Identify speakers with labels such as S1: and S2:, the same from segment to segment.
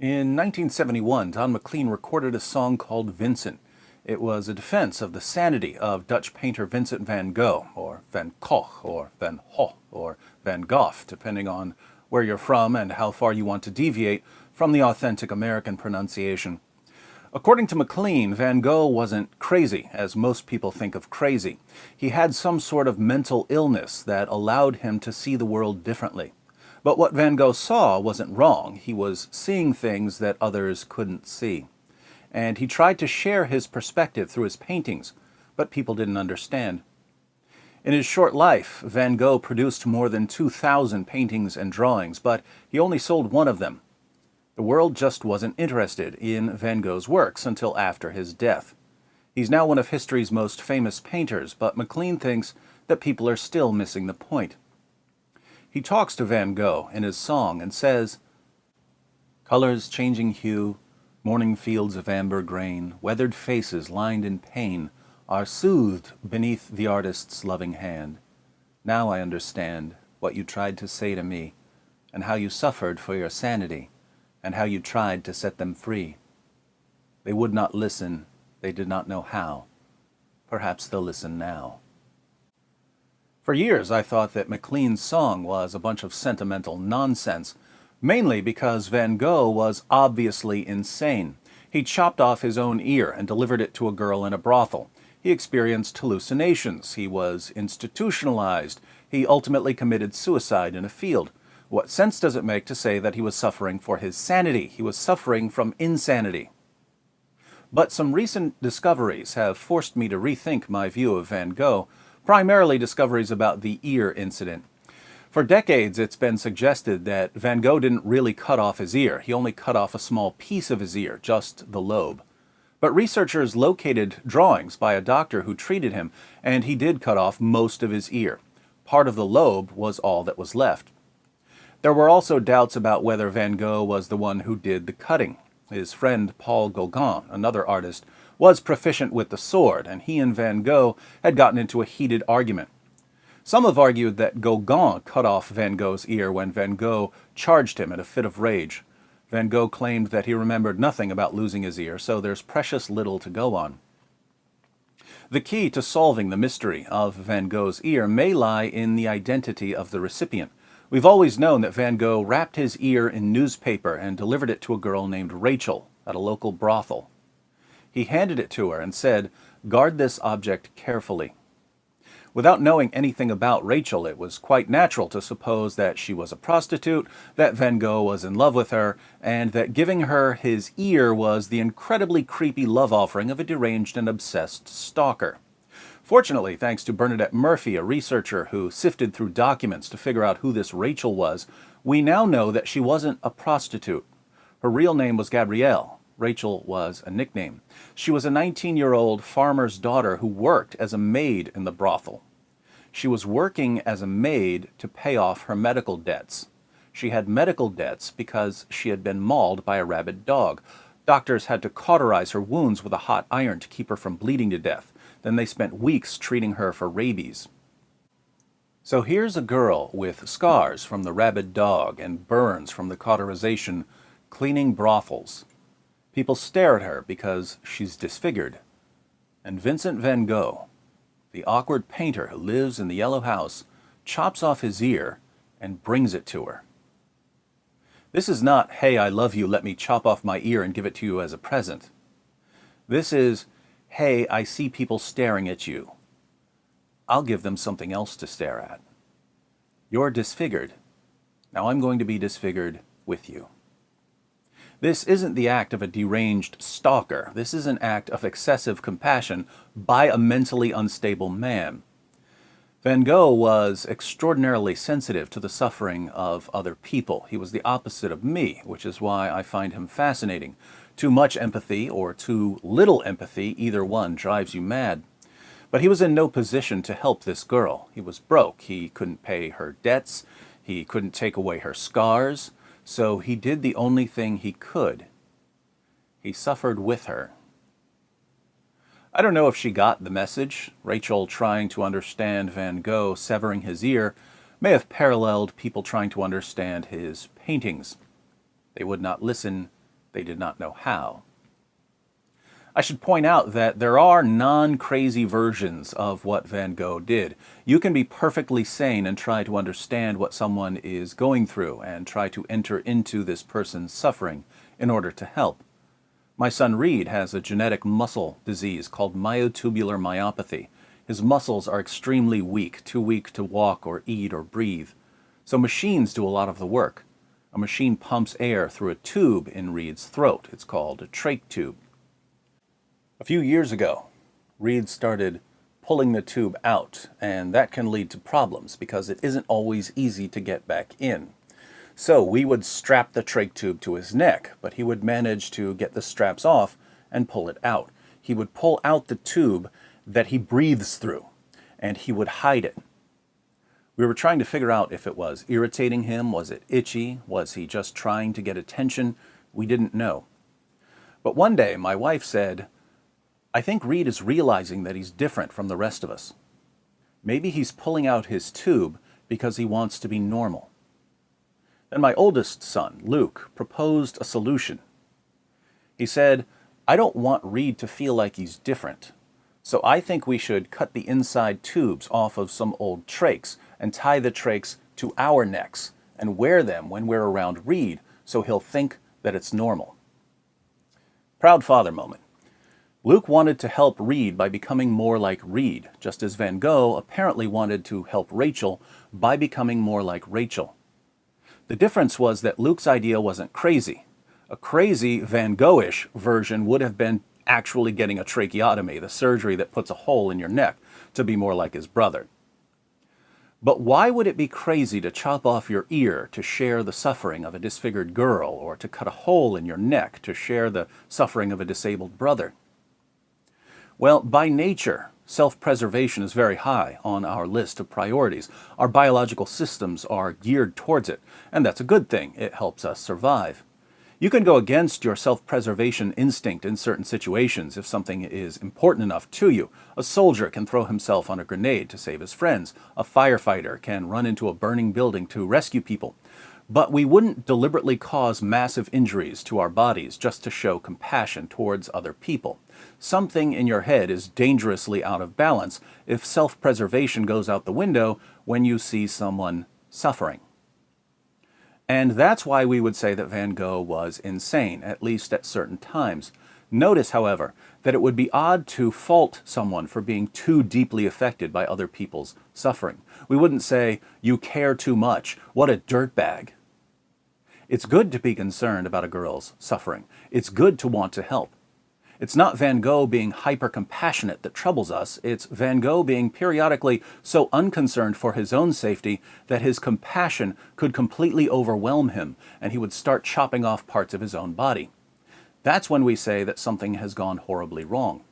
S1: In 1971, Don McLean recorded a song called Vincent. It was a defense of the sanity of Dutch painter Vincent van Gogh, or Van Gogh, or Van Gogh, or Van Gogh, depending on where you're from and how far you want to deviate from the authentic American pronunciation. According to McLean, Van Gogh wasn't crazy, as most people think of crazy. He had some sort of mental illness that allowed him to see the world differently. But what Van Gogh saw wasn't wrong. He was seeing things that others couldn't see. And he tried to share his perspective through his paintings, but people didn't understand. In his short life, Van Gogh produced more than 2,000 paintings and drawings, but he only sold one of them. The world just wasn't interested in Van Gogh's works until after his death. He's now one of history's most famous painters, but McLean thinks that people are still missing the point. He talks to Van Gogh in his song and says, "Colors changing hue, morning fields of amber grain, weathered faces lined in pain, are soothed beneath the artist's loving hand. Now I understand what you tried to say to me, and how you suffered for your sanity, and how you tried to set them free. They would not listen, they did not know how. Perhaps they'll listen now." For years, I thought that McLean's song was a bunch of sentimental nonsense, mainly because Van Gogh was obviously insane. He chopped off his own ear and delivered it to a girl in a brothel. He experienced hallucinations. He was institutionalized. He ultimately committed suicide in a field. What sense does it make to say that he was suffering for his sanity? He was suffering from insanity. But some recent discoveries have forced me to rethink my view of Van Gogh, primarily discoveries about the ear incident. For decades, it's been suggested that Van Gogh didn't really cut off his ear. He only cut off a small piece of his ear, just the lobe. But researchers located drawings by a doctor who treated him, and he did cut off most of his ear. Part of the lobe was all that was left. There were also doubts about whether Van Gogh was the one who did the cutting. His friend Paul Gauguin, another artist, was proficient with the sword, and he and Van Gogh had gotten into a heated argument. Some have argued that Gauguin cut off Van Gogh's ear when Van Gogh charged him in a fit of rage. Van Gogh claimed that he remembered nothing about losing his ear, so there's precious little to go on. The key to solving the mystery of Van Gogh's ear may lie in the identity of the recipient. We've always known that Van Gogh wrapped his ear in newspaper and delivered it to a girl named Rachel at a local brothel. He handed it to her and said, "Guard this object carefully." Without knowing anything about Rachel, it was quite natural to suppose that she was a prostitute, that Van Gogh was in love with her, and that giving her his ear was the incredibly creepy love offering of a deranged and obsessed stalker. Fortunately, thanks to Bernadette Murphy, a researcher who sifted through documents to figure out who this Rachel was, we now know that she wasn't a prostitute. Her real name was Gabrielle. Rachel was a nickname. She was a 19-year-old farmer's daughter who worked as a maid in the brothel. She was working as a maid to pay off her medical debts. She had medical debts because she had been mauled by a rabid dog. Doctors had to cauterize her wounds with a hot iron to keep her from bleeding to death. Then they spent weeks treating her for rabies. So here's a girl with scars from the rabid dog and burns from the cauterization, cleaning brothels. People stare at her because she's disfigured. And Vincent van Gogh, the awkward painter who lives in the yellow house, chops off his ear and brings it to her. This is not, "Hey, I love you, let me chop off my ear and give it to you as a present." This is, "Hey, I see people staring at you. I'll give them something else to stare at. You're disfigured. Now I'm going to be disfigured with you." This isn't the act of a deranged stalker. This is an act of excessive compassion by a mentally unstable man. Van Gogh was extraordinarily sensitive to the suffering of other people. He was the opposite of me, which is why I find him fascinating. Too much empathy or too little empathy, either one drives you mad. But he was in no position to help this girl. He was broke. He couldn't pay her debts. He couldn't take away her scars. So he did the only thing he could. He suffered with her. I don't know if she got the message. Rachel trying to understand Van Gogh severing his ear may have paralleled people trying to understand his paintings. They would not listen, They did not know how. I should point out that there are non-crazy versions of what Van Gogh did. You can be perfectly sane and try to understand what someone is going through and try to enter into this person's suffering in order to help. My son Reed has a genetic muscle disease called myotubular myopathy. His muscles are extremely weak, too weak to walk or eat or breathe. So machines do a lot of the work. A machine pumps air through a tube in Reed's throat. It's called a trach tube. A few years ago, Reed started pulling the tube out, and that can lead to problems because it isn't always easy to get back in. So we would strap the trach tube to his neck, but he would manage to get the straps off and pull it out. He would pull out the tube that he breathes through, and he would hide it. We were trying to figure out if it was irritating him, was it itchy, was he just trying to get attention? We didn't know. But one day my wife said, "I think Reed is realizing that he's different from the rest of us. Maybe he's pulling out his tube because he wants to be normal." Then my oldest son, Luke, proposed a solution. He said, "I don't want Reed to feel like he's different, so I think we should cut the inside tubes off of some old trachs and tie the trachs to our necks and wear them when we're around Reed so he'll think that it's normal." Proud father moment. Luke wanted to help Reed by becoming more like Reed, just as Van Gogh apparently wanted to help Rachel by becoming more like Rachel. The difference was that Luke's idea wasn't crazy. A crazy Van Gogh-ish version would have been actually getting a tracheotomy, the surgery that puts a hole in your neck, to be more like his brother. But why would it be crazy to chop off your ear to share the suffering of a disfigured girl, or to cut a hole in your neck to share the suffering of a disabled brother? Well, by nature, self-preservation is very high on our list of priorities. Our biological systems are geared towards it, and that's a good thing. It helps us survive. You can go against your self-preservation instinct in certain situations if something is important enough to you. A soldier can throw himself on a grenade to save his friends. A firefighter can run into a burning building to rescue people. But we wouldn't deliberately cause massive injuries to our bodies just to show compassion towards other people. Something in your head is dangerously out of balance if self-preservation goes out the window when you see someone suffering. And that's why we would say that Van Gogh was insane, at least at certain times. Notice, however, that it would be odd to fault someone for being too deeply affected by other people's suffering. We wouldn't say, "You care too much, what a dirtbag." It's good to be concerned about a girl's suffering. It's good to want to help. It's not Van Gogh being hyper-compassionate that troubles us. It's Van Gogh being periodically so unconcerned for his own safety that his compassion could completely overwhelm him and he would start chopping off parts of his own body. That's when we say that something has gone horribly wrong.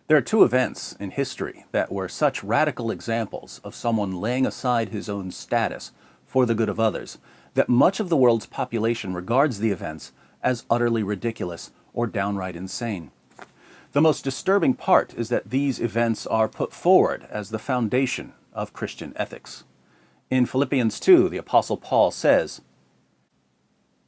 S1: There are two events in history that were such radical examples of someone laying aside his own status for the good of others that much of the world's population regards the events as utterly ridiculous or downright insane. The most disturbing part is that these events are put forward as the foundation of Christian ethics. In Philippians 2, the Apostle Paul says,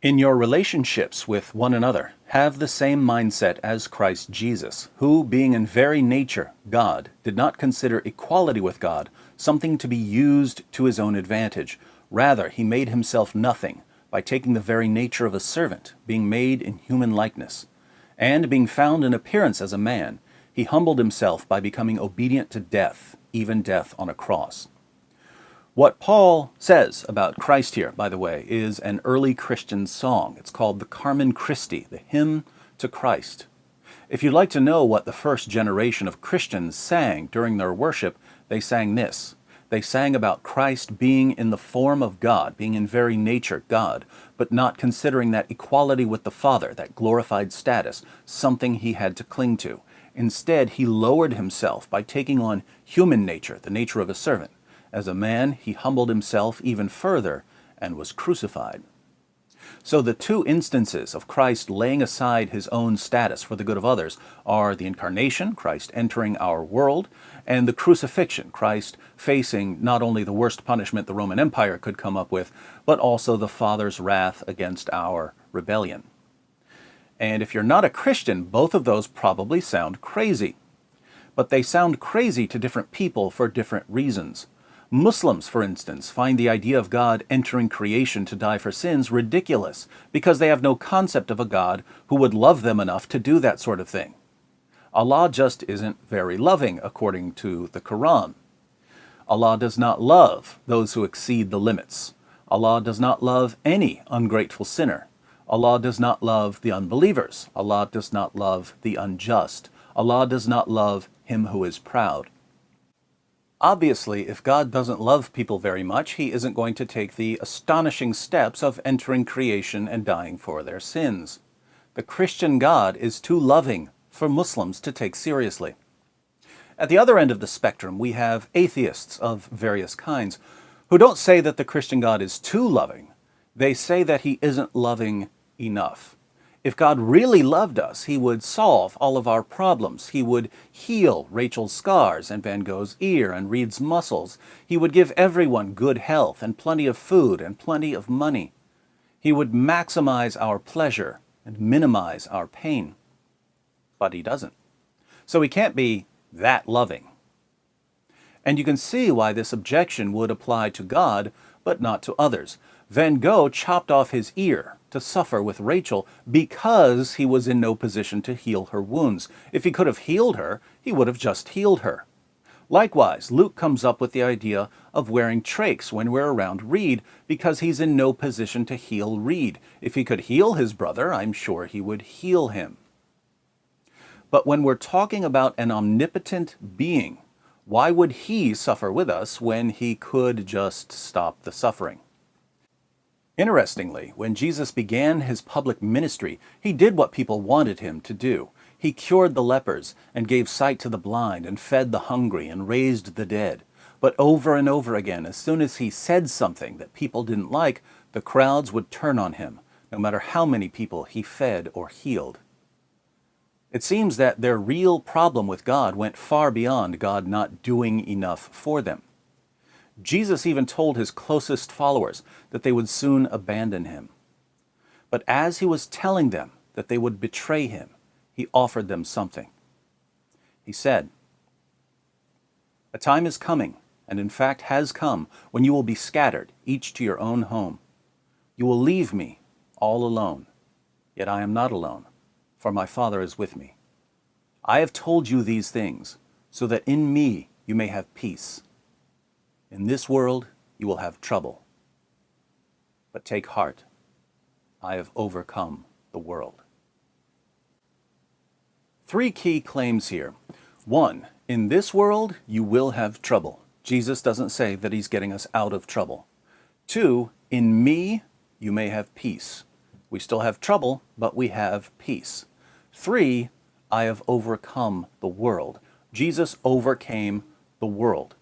S1: "In your relationships with one another, have the same mindset as Christ Jesus, who, being in very nature God, did not consider equality with God something to be used to his own advantage. Rather, he made himself nothing, by taking the very nature of a servant, being made in human likeness. And being found in appearance as a man, he humbled himself by becoming obedient to death, even death on a cross." What Paul says about Christ here, by the way, is an early Christian song. It's called the Carmen Christi, the hymn to Christ. If you'd like to know what the first generation of Christians sang during their worship, they sang this. They sang about Christ being in the form of God, being in very nature God, but not considering that equality with the Father, that glorified status, something he had to cling to. Instead, he lowered himself by taking on human nature, the nature of a servant. As a man, he humbled himself even further and was crucified. So the two instances of Christ laying aside his own status for the good of others are the incarnation, Christ entering our world, and the crucifixion, Christ facing not only the worst punishment the Roman Empire could come up with, but also the Father's wrath against our rebellion. And if you're not a Christian, both of those probably sound crazy. But they sound crazy to different people for different reasons. Muslims, for instance, find the idea of God entering creation to die for sins ridiculous because they have no concept of a God who would love them enough to do that sort of thing. Allah just isn't very loving, according to the Quran. Allah does not love those who exceed the limits. Allah does not love any ungrateful sinner. Allah does not love the unbelievers. Allah does not love the unjust. Allah does not love him who is proud. Obviously, if God doesn't love people very much, he isn't going to take the astonishing steps of entering creation and dying for their sins. The Christian God is too loving for Muslims to take seriously. At the other end of the spectrum, we have atheists of various kinds who don't say that the Christian God is too loving. They say that he isn't loving enough. If God really loved us, he would solve all of our problems. He would heal Rachel's scars and Van Gogh's ear and Reed's muscles. He would give everyone good health and plenty of food and plenty of money. He would maximize our pleasure and minimize our pain. But he doesn't. So he can't be that loving. And you can see why this objection would apply to God, but not to others. Van Gogh chopped off his ear to suffer with Rachel because he was in no position to heal her wounds. If he could have healed her, he would have just healed her. Likewise, Luke comes up with the idea of wearing trachs when we're around Reed because he's in no position to heal Reed. If he could heal his brother, I'm sure he would heal him. But when we're talking about an omnipotent being, why would he suffer with us when he could just stop the suffering? Interestingly, when Jesus began his public ministry, he did what people wanted him to do. He cured the lepers and gave sight to the blind and fed the hungry and raised the dead. But over and over again, as soon as he said something that people didn't like, the crowds would turn on him, no matter how many people he fed or healed. It seems that their real problem with God went far beyond God not doing enough for them. Jesus even told his closest followers that they would soon abandon him. But as he was telling them that they would betray him, he offered them something. He said, "A time is coming, and in fact has come, when you will be scattered, each to your own home. You will leave me all alone, yet I am not alone, for my Father is with me. I have told you these things, so that in me you may have peace. In this world you will have trouble. But take heart, I have overcome the world." Three key claims here. 1, in this world you will have trouble. Jesus doesn't say that he's getting us out of trouble. 2, in me you may have peace. We still have trouble, but we have peace. 3, I have overcome the world. Jesus overcame the world.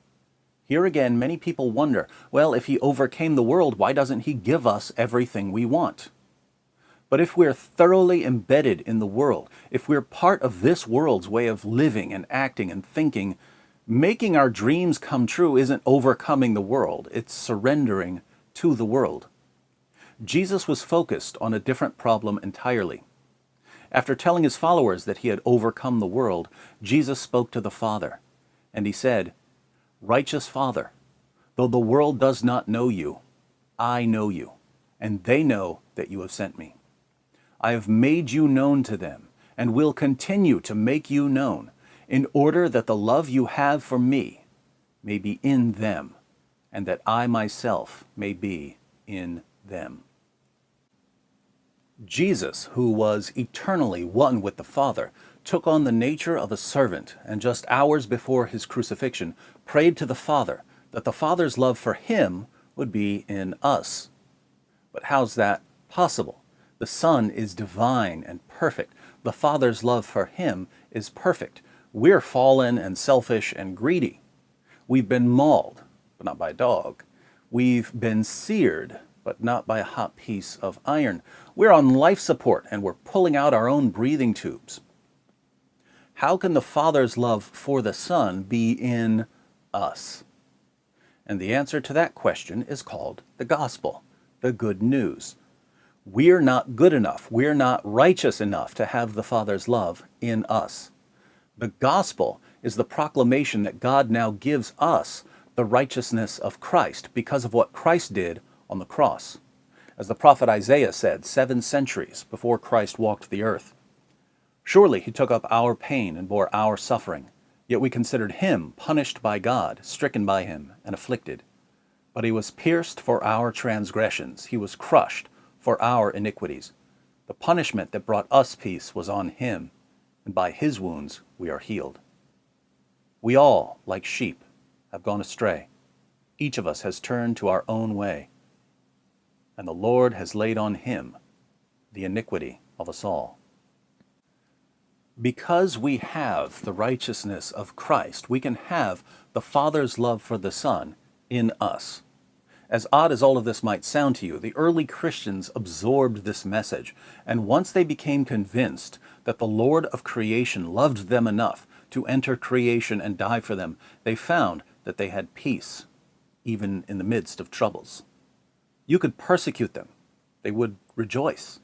S1: Here again, many people wonder, well, if he overcame the world, why doesn't he give us everything we want? But if we're thoroughly embedded in the world, if we're part of this world's way of living and acting and thinking, making our dreams come true isn't overcoming the world, it's surrendering to the world. Jesus was focused on a different problem entirely. After telling his followers that he had overcome the world, Jesus spoke to the Father, and he said, "Righteous Father, though the world does not know you, I know you, and they know that you have sent me. I have made you known to them, and will continue to make you known, in order that the love you have for me may be in them, and that I myself may be in them." Jesus, who was eternally one with the Father, took on the nature of a servant, and just hours before his crucifixion, prayed to the Father that the Father's love for him would be in us. But how's that possible? The Son is divine and perfect. The Father's love for him is perfect. We're fallen and selfish and greedy. We've been mauled, but not by a dog. We've been seared, but not by a hot piece of iron. We're on life support, and we're pulling out our own breathing tubes. How can the Father's love for the Son be in us? And the answer to that question is called the gospel, the good news. We're not good enough. We're not righteous enough to have the Father's love in us. The gospel is the proclamation that God now gives us the righteousness of Christ because of what Christ did on the cross. As the prophet Isaiah said 7 centuries before Christ walked the earth, "Surely he took up our pain and bore our suffering, yet we considered him punished by God, stricken by him, and afflicted. But he was pierced for our transgressions, he was crushed for our iniquities. The punishment that brought us peace was on him, and by his wounds we are healed." We all, like sheep, have gone astray. Each of us has turned to our own way, and the Lord has laid on him the iniquity of us all. Because we have the righteousness of Christ, we can have the Father's love for the Son in us. As odd as all of this might sound to you, the early Christians absorbed this message, and once they became convinced that the Lord of creation loved them enough to enter creation and die for them, they found that they had peace, even in the midst of troubles. You could persecute them, they would rejoice.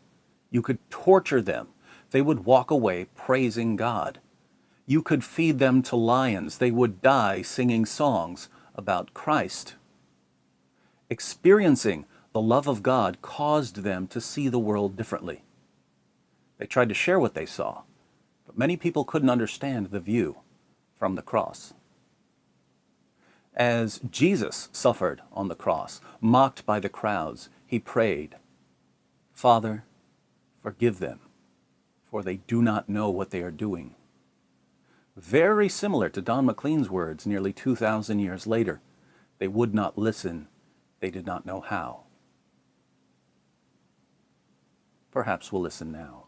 S1: You could torture them, they would walk away praising God. You could feed them to lions, they would die singing songs about Christ. Experiencing the love of God caused them to see the world differently. They tried to share what they saw, but many people couldn't understand the view from the cross. As Jesus suffered on the cross, mocked by the crowds, he prayed, "Father, forgive them, for they do not know what they are doing." Very similar to Don McLean's words nearly 2,000 years later. They would not listen. They did not know how. Perhaps we'll listen now.